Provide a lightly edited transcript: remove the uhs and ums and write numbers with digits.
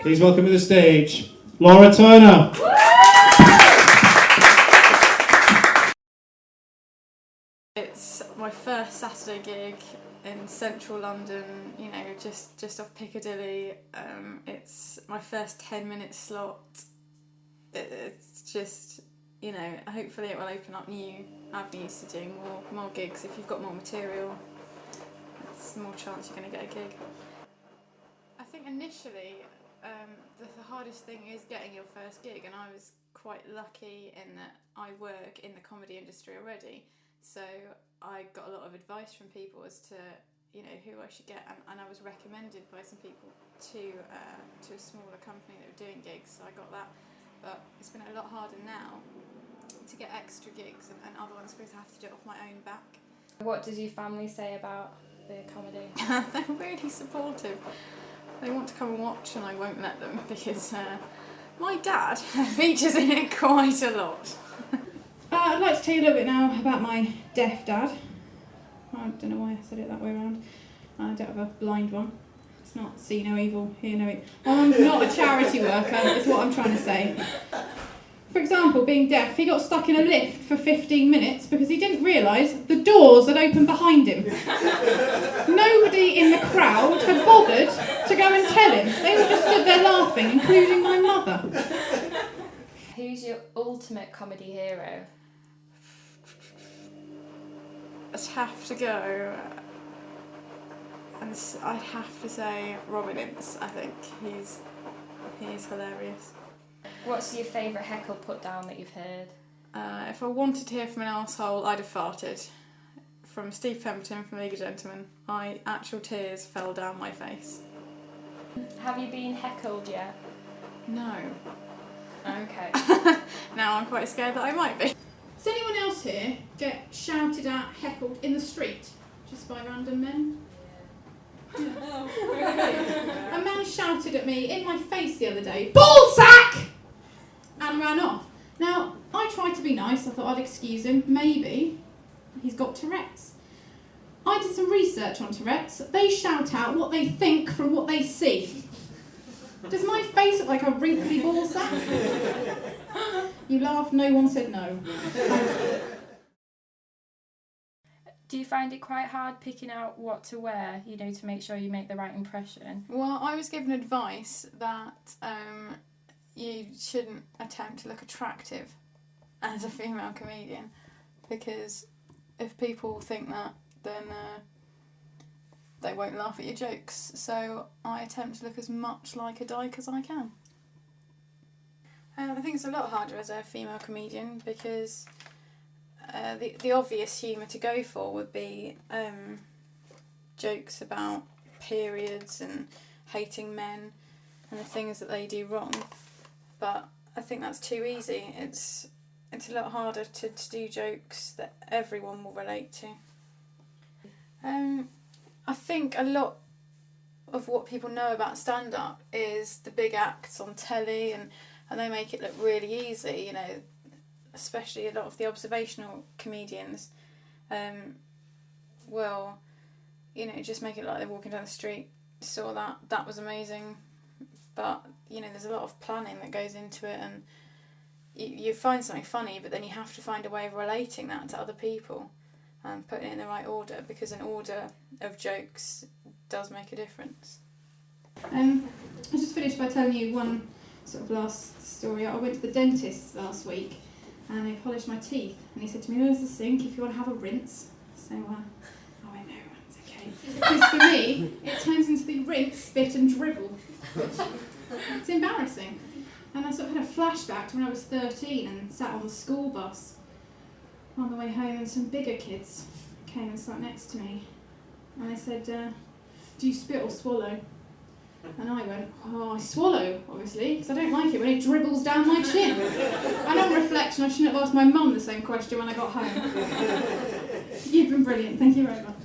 Please welcome to the stage, Laura Turner. It's my first Saturday gig in central London, you know, just off Piccadilly. It's my first 10-minute slot. It's just, you know, hopefully it will open up new avenues to doing more gigs. If you've got more material, it's more chance you're going to get a gig. I think initially the hardest thing is getting your first gig, and I was quite lucky in that I work in the comedy industry already. So I got a lot of advice from people as to, you know, who I should get, and I was recommended by some people to a smaller company that were doing gigs, so I got that. But it's been a lot harder now to get extra gigs, and other ones because I have to do it off my own back. What does your family say about the comedy? They're really supportive. They want to come and watch, and I won't let them because my dad features in it quite a lot. I'd like to tell you a little bit now about my deaf dad. I don't know why I said it that way around. I don't have a blind one. It's not see no evil, hear no evil. I'm not a charity worker, is what I'm trying to say. For example, being deaf, he got stuck in a lift for 15 minutes because he didn't realise the doors had opened behind him. Nobody in the crowd had bothered to go and tell him. They all just stood there laughing, including my mother. Who's your ultimate comedy hero? I'd have to go, and I'd have to say Robin Ince. I think he's hilarious. What's your favourite heckle put down that you've heard? If I wanted to hear from an arsehole, I'd have farted. From Steve Pemberton from League of Gentlemen, actual tears fell down my face. Have you been heckled yet? No. Okay. Now I'm quite scared that I might be. Does anyone else here get shouted at, heckled in the street, just by random men? Yeah. A man shouted at me in my face the other day, "Ballsack!" and ran off. Now, I tried to be nice, I thought I'd excuse him, maybe. He's got Tourette's. I did some research on Tourette's. They shout out what they think from what they see. Does my face look like a wrinkly ballsack? You laughed, no one said no. Do you find it quite hard picking out what to wear, you know, to make sure you make the right impression? Well, I was given advice that you shouldn't attempt to look attractive as a female comedian, because if people think that, then they won't laugh at your jokes. So I attempt to look as much like a dyke as I can. I think it's a lot harder as a female comedian because the obvious humour to go for would be jokes about periods and hating men and the things that they do wrong. But I think that's too easy. It's a lot harder to do jokes that everyone will relate to. I think a lot of what people know about stand-up is the big acts on telly, and they make it look really easy, you know, especially a lot of the observational comedians will, you know, just make it like they're walking down the street, saw that was amazing. But, you know, there's a lot of planning that goes into it, and you find something funny, but then you have to find a way of relating that to other people and putting it in the right order, because an order of jokes does make a difference. I just finished by telling you one sort of last story. I went to the dentist last week and they polished my teeth, and he said to me, "There's the sink if you want to have a rinse." So I went, "No, it's okay." Because for me, it turns into the rinse, spit and dribble. It's embarrassing. And I sort of had a flashback to when I was 13 and sat on the school bus on the way home, and some bigger kids came and sat next to me. And they said, "Do you spit or swallow?" And I went, "Oh, I swallow, obviously, because I don't like it when it dribbles down my chin." And on reflection, I shouldn't have asked my mum the same question when I got home. You've been brilliant. Thank you very much.